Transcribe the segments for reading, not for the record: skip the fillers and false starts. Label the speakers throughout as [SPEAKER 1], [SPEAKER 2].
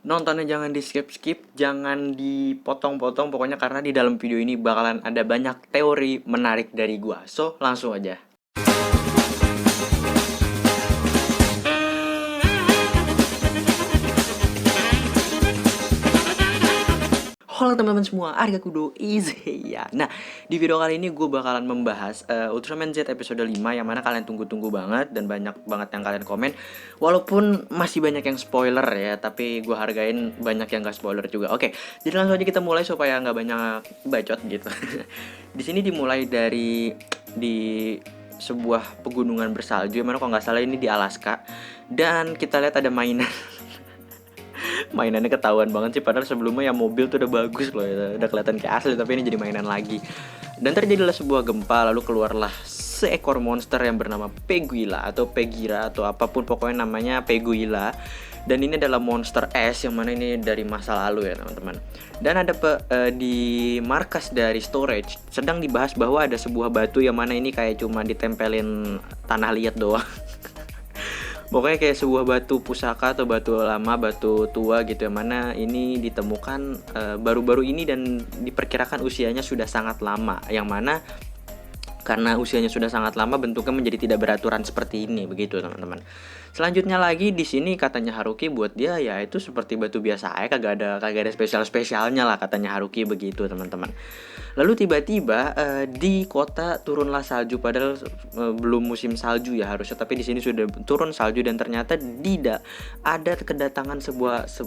[SPEAKER 1] Nontonnya jangan di skip-skip, jangan dipotong-potong pokoknya karena di dalam video ini bakalan ada banyak teori menarik dari gua. So, langsung aja. Halo teman-teman semua, Arga Kudo is ya. Nah, di video kali ini gue bakalan membahas Ultraman Z episode 5 yang mana kalian tunggu-tunggu banget dan banyak banget yang kalian komen. Walaupun masih banyak yang spoiler ya, tapi gue hargain banyak yang gak spoiler juga. Oke, jadi langsung aja kita mulai supaya nggak banyak bacot gitu. Di sini dimulai dari di sebuah pegunungan bersalju, yang mana kalau nggak salah ini di Alaska. Dan kita lihat ada mainan. Mainannya ketahuan banget sih, padahal sebelumnya ya mobil tuh udah bagus loh ya, udah kelihatan kayak asli, tapi ini jadi mainan lagi. Dan terjadilah sebuah gempa, lalu keluarlah seekor monster yang bernama Peguila atau Pegira atau apapun, pokoknya namanya Peguila. Dan ini adalah monster es yang mana ini dari masa lalu ya teman-teman. Dan ada di markas dari storage sedang dibahas bahwa ada sebuah batu yang mana ini kayak cuma ditempelin tanah liat doang. Pokoknya kayak sebuah batu pusaka atau batu lama, batu tua gitu, yang mana ini ditemukan baru-baru ini dan diperkirakan usianya sudah sangat lama. Yang mana karena usianya sudah sangat lama bentuknya menjadi tidak beraturan seperti ini, begitu teman-teman. Selanjutnya lagi di sini katanya Haruki buat dia ya itu seperti batu biasa aja, kagak ada spesialnya lah katanya Haruki, begitu teman-teman. Lalu tiba-tiba di kota turunlah salju, padahal belum musim salju ya harusnya, tapi di sini sudah turun salju dan ternyata tidak ada kedatangan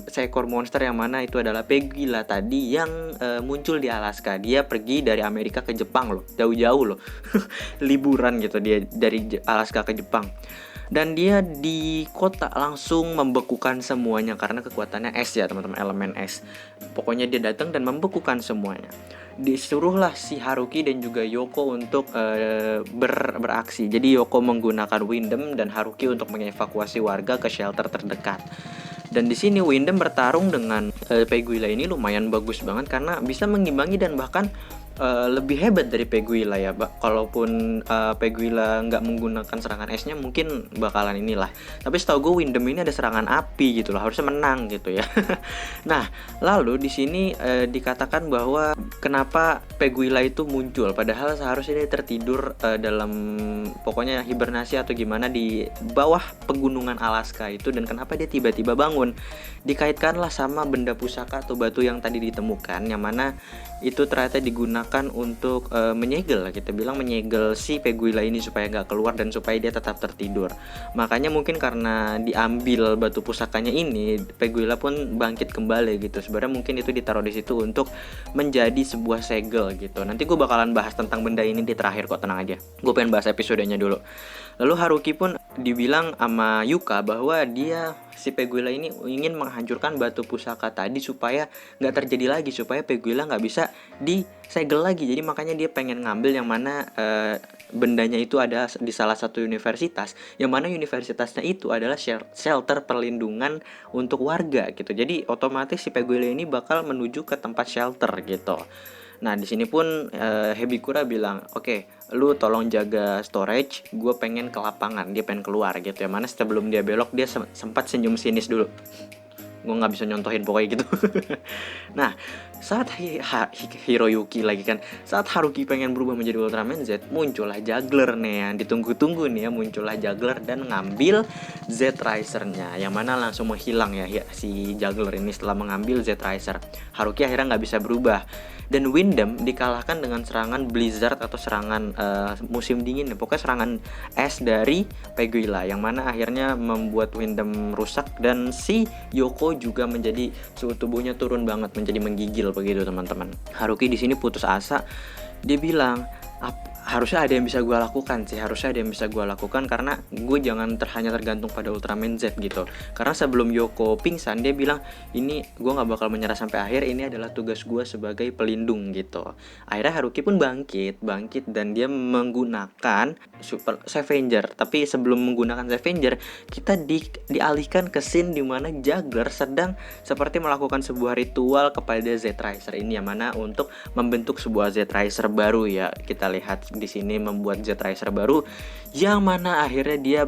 [SPEAKER 1] seekor monster yang mana itu adalah Peguila tadi yang muncul di Alaska. Dia pergi dari Amerika ke Jepang loh, jauh-jauh loh. Liburan gitu dia dari Alaska ke Jepang. Dan dia di kota langsung membekukan semuanya karena kekuatannya es ya teman-teman, elemen es. Pokoknya dia datang dan membekukan semuanya. Disuruhlah si Haruki dan juga Yoko untuk beraksi. Jadi Yoko menggunakan Windem dan Haruki untuk mengevakuasi warga ke shelter terdekat. Dan di sini Windem bertarung dengan Peguila ini lumayan bagus banget karena bisa mengimbangi dan bahkan lebih hebat dari Peguila ya. Kalaupun Peguila nggak menggunakan serangan esnya mungkin bakalan inilah. Tapi setahu gue Windem ini ada serangan api gitu loh, harusnya menang gitu ya. Nah, lalu di sini dikatakan bahwa kenapa Peguila itu muncul padahal seharusnya dia tertidur dalam pokoknya hibernasi atau gimana di bawah pegunungan Alaska itu, dan kenapa dia tiba-tiba bangun. Dikaitkanlah sama benda pusaka atau batu yang tadi ditemukan, yang mana itu ternyata digunakan untuk menyegel, kita bilang menyegel si Peguila ini supaya nggak keluar dan supaya dia tetap tertidur. Makanya mungkin karena diambil batu pusakanya ini, Peguila pun bangkit kembali gitu. Sebenarnya mungkin itu ditaruh di situ untuk menjadi sebuah segel gitu. Nanti gue bakalan bahas tentang benda ini di terakhir kok, tenang aja. Gue pengen bahas episodenya dulu. Lalu Haruki pun dibilang sama Yuka bahwa dia si Peguila ini ingin menghancurkan batu pusaka tadi supaya nggak terjadi lagi, supaya Peguila nggak bisa disegel lagi. Jadi makanya dia pengen ngambil yang mana bendanya itu ada di salah satu universitas, yang mana universitasnya itu adalah shelter perlindungan untuk warga gitu. Jadi otomatis si Peguila ini bakal menuju ke tempat shelter gitu. Nah di sini pun Hebikura bilang, oke, lu tolong jaga storage, gue pengen ke lapangan, dia pengen keluar gitu ya. Mana sebelum dia belok dia sempat senyum sinis dulu. Gue nggak bisa nyontohin pokoknya gitu. Nah saat Hiroyuki lagi kan, saat Haruki pengen berubah menjadi Ultraman Z, muncullah juggler nih yang ditunggu-tunggu nih ya, muncullah juggler dan ngambil Z Riser-nya, yang mana langsung menghilang ya si juggler ini setelah mengambil Z Riser. Haruki akhirnya nggak bisa berubah. Dan Windem dikalahkan dengan serangan blizzard atau serangan musim dingin, pokoknya serangan es dari Peguila, yang mana akhirnya membuat Windem rusak dan si Yoko juga menjadi suhu tubuhnya turun banget, menjadi menggigil begitu teman-teman. Haruki di sini putus asa, dia bilang harusnya ada yang bisa gue lakukan sih, karena gue jangan hanya tergantung pada Ultraman Z gitu. Karena sebelum Yoko pingsan dia bilang ini gue nggak bakal menyerah sampai akhir, ini adalah tugas gue sebagai pelindung gitu. Akhirnya Haruki pun bangkit dan dia menggunakan Super Scavenger. Tapi sebelum menggunakan Scavenger, kita dialihkan ke scene dimana Juggler sedang seperti melakukan sebuah ritual kepada Z Riser ini, yang mana untuk membentuk sebuah Z Riser baru ya. Kita lihat di sini membuat Z Riser baru, yang mana akhirnya dia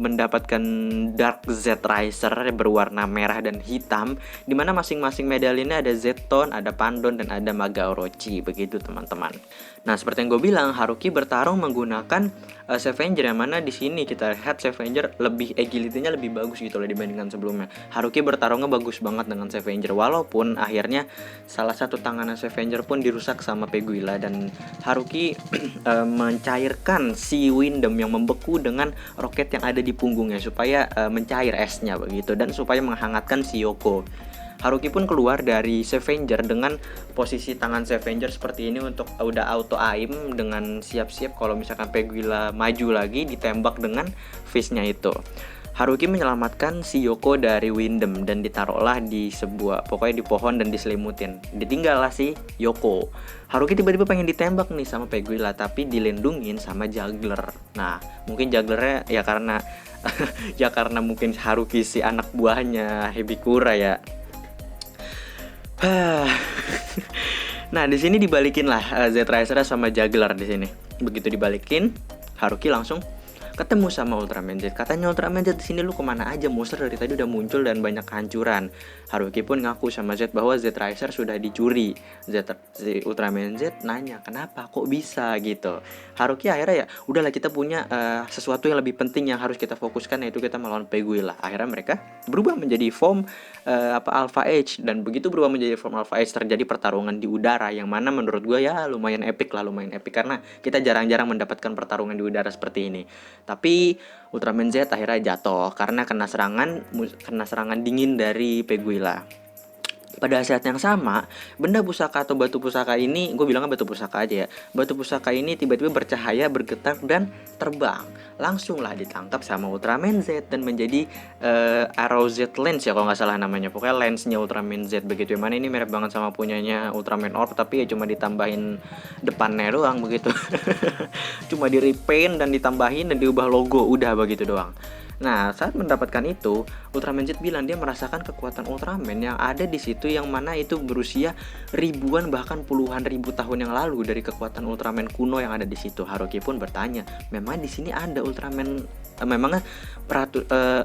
[SPEAKER 1] mendapatkan Dark Z Riser berwarna merah dan hitam, dimana masing-masing medalinya ada Z-Tone, ada Pandon, dan ada Maga Orochi. Begitu teman-teman. Nah, seperti yang gue bilang, Haruki bertarung menggunakan Scavenger, yang mana di sini kita lihat Scavenger lebih agility-nya lebih bagus gitu loh dibandingkan sebelumnya. Haruki bertarungnya bagus banget dengan Scavenger, walaupun akhirnya salah satu tanganan Scavenger pun dirusak sama Peguila, dan Haruki mencairkan si Windem yang membeku dengan roket yang ada di punggungnya supaya mencair esnya begitu, dan supaya menghangatkan si Yoko. Haruki pun keluar dari Scavenger dengan posisi tangan Scavenger seperti ini untuk udah auto aim dengan siap-siap kalau misalkan Peguila maju lagi ditembak dengan face-nya itu. Haruki menyelamatkan si Yoko dari Windem dan ditaruhlah di sebuah, pokoknya di pohon dan diselimutin. Ditinggallah si Yoko. Haruki tiba-tiba pengen ditembak nih sama Peguila, tapi dilindungin sama juggler. Nah, mungkin jugglernya ya karena ya karena mungkin Haruki si anak buahnya Hebikura ya. Nah, di sini dibalikin lah Z Riser sama juggler di sini. Begitu dibalikin, Haruki langsung ketemu sama Ultraman Z. Katanya Ultraman Z, di sini lu kemana aja, monster dari tadi udah muncul dan banyak kehancuran. Haruki pun ngaku sama Z bahwa Z Riser sudah dicuri. Si Ultraman Z nanya kenapa kok bisa gitu. Haruki akhirnya ya udahlah, kita punya sesuatu yang lebih penting yang harus kita fokuskan, yaitu kita melawan Peguila. Akhirnya mereka berubah menjadi form Alpha Age, dan begitu berubah menjadi form Alpha Age terjadi pertarungan di udara, yang mana menurut gue ya lumayan epic karena kita jarang-jarang mendapatkan pertarungan di udara seperti ini. Tapi Ultraman Z akhirnya jatuh karena kena serangan dingin dari Peguila. Pada saat yang sama, benda pusaka atau batu pusaka ini, gue bilangnya batu pusaka aja ya. Batu pusaka ini tiba-tiba bercahaya, bergetar, dan terbang. Langsunglah ditangkap sama Ultraman Z dan menjadi Arrow Z Lens ya kalau nggak salah namanya. Pokoknya lensnya Ultraman Z begitu. Yang mana ini mirip banget sama punyanya Ultraman Orb, tapi ya cuma ditambahin depannya doang begitu. Cuma di repaint dan ditambahin dan diubah logo, udah begitu doang. Nah, saat mendapatkan itu, Ultraman Z bilang dia merasakan kekuatan Ultraman yang ada di situ, yang mana itu berusia ribuan bahkan puluhan ribu tahun yang lalu dari kekuatan Ultraman kuno yang ada di situ. Haruki pun bertanya, memang di sini ada Ultraman, memangnya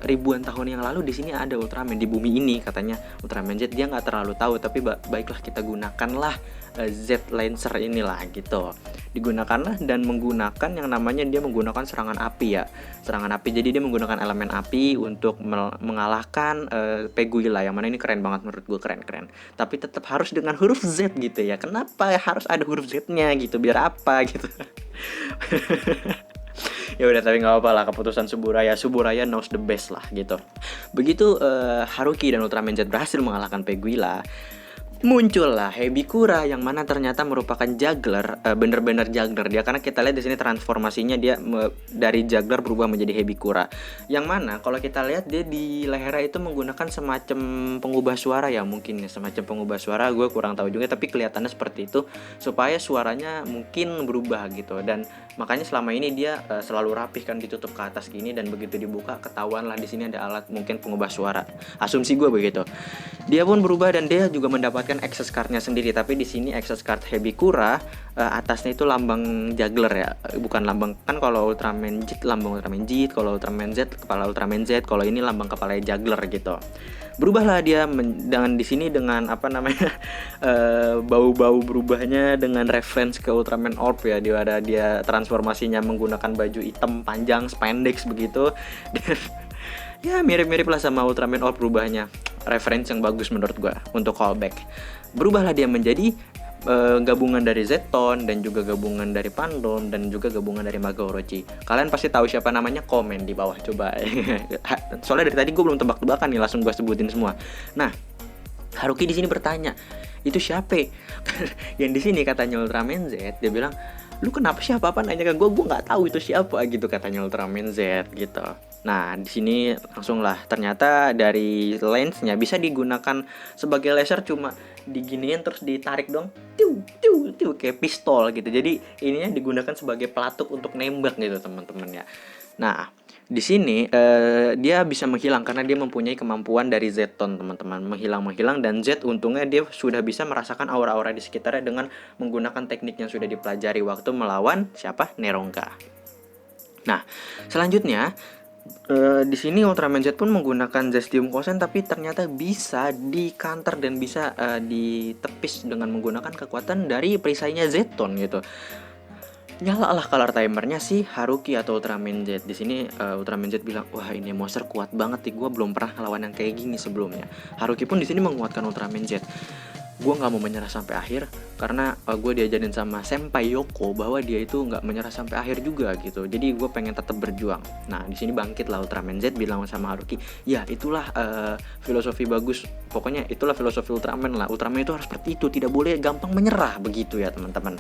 [SPEAKER 1] ribuan tahun yang lalu di sini ada Ultraman di bumi ini, katanya Ultraman Z. Dia nggak terlalu tahu, tapi baiklah kita gunakanlah Z Lancer inilah gitu. Digunakanlah dan menggunakan yang namanya, dia menggunakan serangan api ya. Serangan api, jadi dia menggunakan elemen api untuk mengalahkan Peguila, yang mana ini keren banget menurut gue, keren. Tapi tetap harus dengan huruf Z gitu ya. Kenapa harus ada huruf Z-nya gitu? Biar apa gitu. Ya udah, tapi nggak apa-apa lah, keputusan Suburaya knows the best lah gitu. Begitu Haruki dan Ultraman Z berhasil mengalahkan Peguila, muncullah Hebikura, yang mana ternyata merupakan juggler, bener-bener juggler dia, karena kita lihat di sini transformasinya dia dari juggler berubah menjadi Hebikura, yang mana kalau kita lihat dia di lehernya itu menggunakan semacam pengubah suara ya, mungkin ya semacam pengubah suara, gue kurang tahu juga, tapi kelihatannya seperti itu supaya suaranya mungkin berubah gitu. Dan makanya selama ini dia selalu rapih kan, ditutup ke atas gini, dan begitu dibuka ketahuan lah di sini ada alat mungkin pengubah suara, asumsi gue begitu. Dia pun berubah dan dia juga mendapatkan access card-nya sendiri, tapi di sini access card Hebikura atasnya itu lambang juggler ya, bukan lambang, kan kalau Ultraman Z lambang Ultraman Z, kalau Ultraman Z kepala Ultraman Z, kalau ini lambang kepala juggler gitu. Berubahlah dia dengan di sini dengan apa namanya bau-bau berubahnya dengan reference ke Ultraman Orb ya, dia transformasinya menggunakan baju hitam panjang spandex begitu, dan ya mirip-mirip lah sama Ultraman Orb berubahnya. Reference yang bagus menurut gua untuk callback. Berubahlah dia menjadi gabungan dari Z-Tone dan juga gabungan dari Pandon dan juga gabungan dari Maga Orochi. Kalian pasti tahu siapa namanya, komen di bawah coba. Soalnya dari tadi gue belum tebak-tebakan nih, langsung gue sebutin semua. Nah, Haruki di sini bertanya, itu siapa? Yang di sini katanya Ultraman Z, dia bilang, lu kenapa siapa nanya ke gue nggak tahu itu siapa gitu, katanya Ultraman Z gitu. Nah, di sini langsung lah ternyata dari lensnya bisa digunakan sebagai laser, cuma diginiin terus ditarik dong, tiu kayak pistol gitu. Jadi ininya digunakan sebagai pelatuk untuk nembak gitu teman-teman ya. Nah, Di sini dia bisa menghilang karena dia mempunyai kemampuan dari Zeton, teman-teman. Menghilang dan Z untungnya dia sudah bisa merasakan aura-aura di sekitarnya dengan menggunakan teknik yang sudah dipelajari waktu melawan siapa? Neronga. Nah, selanjutnya di sini Ultraman Z pun menggunakan Zestium Kosen, tapi ternyata bisa di counter dan bisa ditepis dengan menggunakan kekuatan dari perisainya Zeton gitu. Nyala lah color timernya si Haruki atau Ultraman Z. Di sini Ultraman Z bilang, wah ini monster kuat banget nih, gue belum pernah ngelawan yang kayak gini sebelumnya. Haruki pun di sini menguatkan Ultraman Z. Gue nggak mau menyerah sampai akhir karena gue diajarin sama Senpai Yoko bahwa dia itu nggak menyerah sampai akhir juga gitu. Jadi gue pengen tetap berjuang. Nah di sini bangkit lah Ultraman Z bilang sama Haruki, ya itulah filosofi bagus. Pokoknya itulah filosofi Ultraman lah. Ultraman itu harus seperti itu, tidak boleh gampang menyerah begitu ya teman-teman.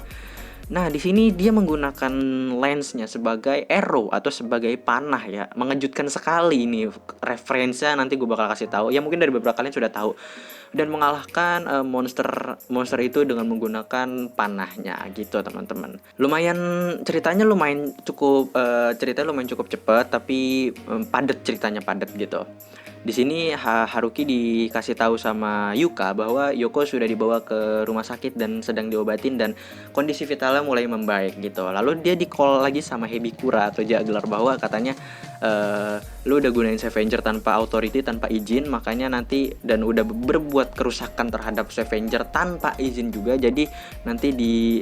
[SPEAKER 1] Nah, di sini dia menggunakan lensnya sebagai arrow atau sebagai panah ya. Mengejutkan sekali ini referensinya, nanti gue bakal kasih tahu. Ya mungkin dari beberapa kalian sudah tahu. Dan mengalahkan monster itu dengan menggunakan panahnya gitu, teman-teman. Lumayan ceritanya ceritanya lumayan cukup cepat tapi padat, ceritanya padat gitu. Di sini Haruki dikasih tahu sama Yuka bahwa Yoko sudah dibawa ke rumah sakit dan sedang diobatin dan kondisi vitalnya mulai membaik gitu. Lalu dia di-call lagi sama Hebikura atau Juggler bahwa katanya lu udah gunain Scavenger tanpa authority, tanpa izin, makanya nanti dan udah berbuat kerusakan terhadap Scavenger tanpa izin juga, jadi nanti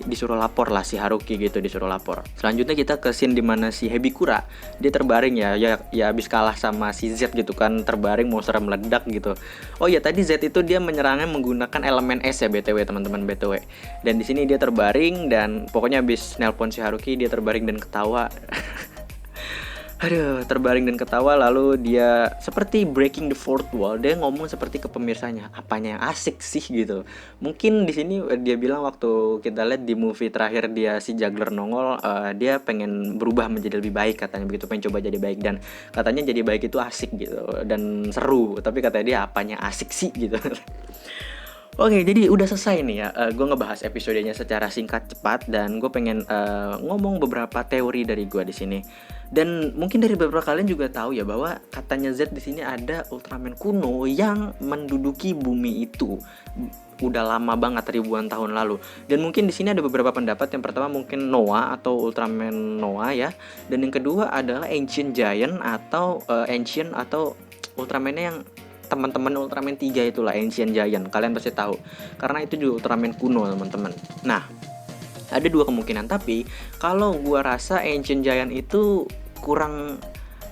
[SPEAKER 1] disuruh lapor lah si Haruki gitu, disuruh lapor. Selanjutnya kita ke scene dimana si Hebikura dia terbaring ya habis kalah sama si Z gitu kan, terbaring monster meledak gitu. Oh ya tadi Z itu dia menyerangnya menggunakan elemen S ya BTW teman-teman, BTW. Dan di sini dia terbaring dan pokoknya habis nelpon si Haruki dia terbaring dan ketawa. Aduh, terbaring dan ketawa, lalu dia seperti breaking the fourth wall. Dia ngomong seperti ke pemirsanya, apanya yang asik sih gitu. Mungkin di sini dia bilang waktu kita lihat di movie terakhir dia si Juggler nongol, dia pengen berubah menjadi lebih baik katanya begitu, pengen coba jadi baik dan katanya jadi baik itu asik gitu dan seru. Tapi katanya dia apanya asik sih gitu. Oke, jadi udah selesai nih ya. Gue ngebahas episodenya secara singkat cepat dan gue pengen ngomong beberapa teori dari gue di sini. Dan mungkin dari beberapa kalian juga tahu ya bahwa katanya Z di sini ada Ultraman kuno yang menduduki bumi itu. Udah lama banget, ribuan tahun lalu. Dan mungkin di sini ada beberapa pendapat. Yang pertama mungkin Noah atau Ultraman Noah ya. Dan yang kedua adalah Ancient Giant atau Ancient atau Ultraman-nya yang teman-teman Ultraman 3 itulah, Ancient Giant. Kalian pasti tahu. Karena itu juga Ultraman kuno, teman-teman. Nah, ada dua kemungkinan, tapi kalau gua rasa Ancient Giant itu kurang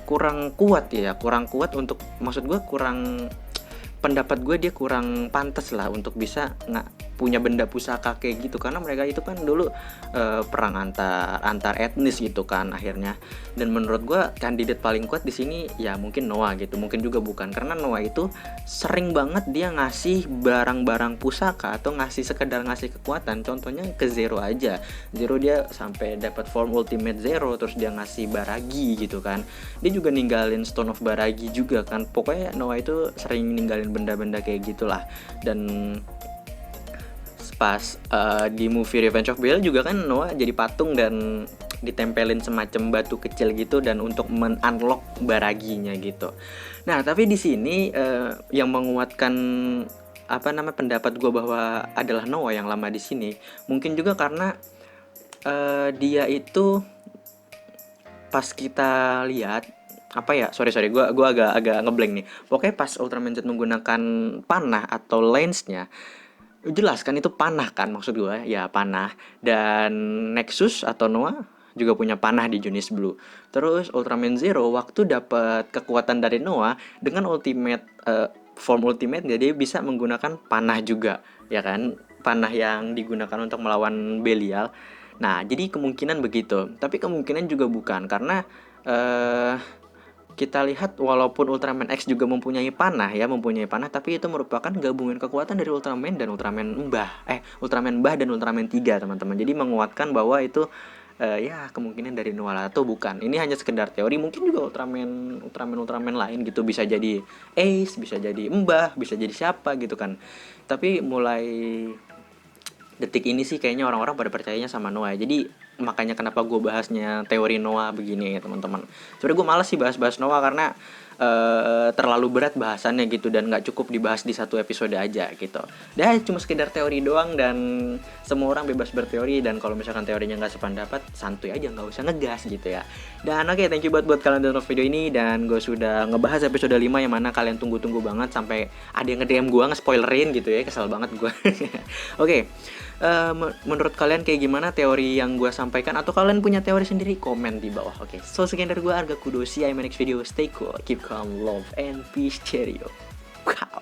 [SPEAKER 1] kurang kuat ya, kurang kuat untuk, maksud gua kurang, pendapat gue dia kurang pantas lah untuk bisa nggak punya benda pusaka kayak gitu, karena mereka itu kan dulu perang antar etnis gitu kan akhirnya. Dan menurut gue kandidat paling kuat di sini ya mungkin Noah gitu, mungkin juga bukan, karena Noah itu sering banget dia ngasih barang-barang pusaka atau sekedar ngasih kekuatan. Contohnya ke Zero aja, Zero dia sampai dapat form Ultimate Zero, terus dia ngasih Baragi gitu kan. Dia juga ninggalin Stone of Baragi juga kan. Pokoknya Noah itu sering ninggalin benda-benda kayak gitulah. Dan pas di movie Revenge of Bell juga kan Noah jadi patung dan ditempelin semacam batu kecil gitu dan untuk men-unlock Baraginya gitu. Nah, tapi di sini yang menguatkan pendapat gue bahwa adalah Noah yang lama di sini, mungkin juga karena dia itu pas kita lihat sorry gue agak ngeblank nih. Pokoknya pas Ultraman Z menggunakan panah atau lensnya, jelas kan itu panah kan, maksud gue ya panah. Dan Nexus atau Noah juga punya panah di Jonis Blue. Terus Ultraman Zero waktu dapat kekuatan dari Noah dengan form ultimate, dia bisa menggunakan panah juga ya kan, panah yang digunakan untuk melawan Belial. Nah, jadi kemungkinan begitu. Tapi kemungkinan juga bukan, karena kita lihat walaupun Ultraman X juga mempunyai panah, tapi itu merupakan gabungan kekuatan dari Ultraman dan Ultraman Mbah dan Ultraman 3, teman-teman. Jadi menguatkan bahwa itu ya kemungkinan dari Noah atau bukan. Ini hanya sekedar teori, mungkin juga Ultraman lain gitu, bisa jadi Ace, bisa jadi Mbah, bisa jadi siapa gitu kan. Tapi mulai detik ini sih kayaknya orang-orang pada percayanya sama Noah. Jadi makanya kenapa gue bahasnya teori Noah begini ya teman-teman. Sebenarnya gue malas sih bahas-bahas Noah karena terlalu berat bahasannya gitu dan nggak cukup dibahas di satu episode aja gitu. Dan cuma sekedar teori doang dan semua orang bebas berteori, dan kalau misalkan teorinya nggak sependapat santuy aja, nggak usah ngegas gitu ya. Dan oke, thank you buat kalian yang nonton video ini, dan gue sudah ngebahas episode 5 yang mana kalian tunggu-tunggu banget sampai ada yang nge-DM gue nge-spoilerin gitu ya, kesel banget gue. Oke. Menurut kalian kayak gimana teori yang gue sampaikan, atau kalian punya teori sendiri, komen di bawah. Oke, so sekian dari gue, Arga Kudo. See you in my next video. Stay cool, keep calm, love and peace, cheerio. Wow.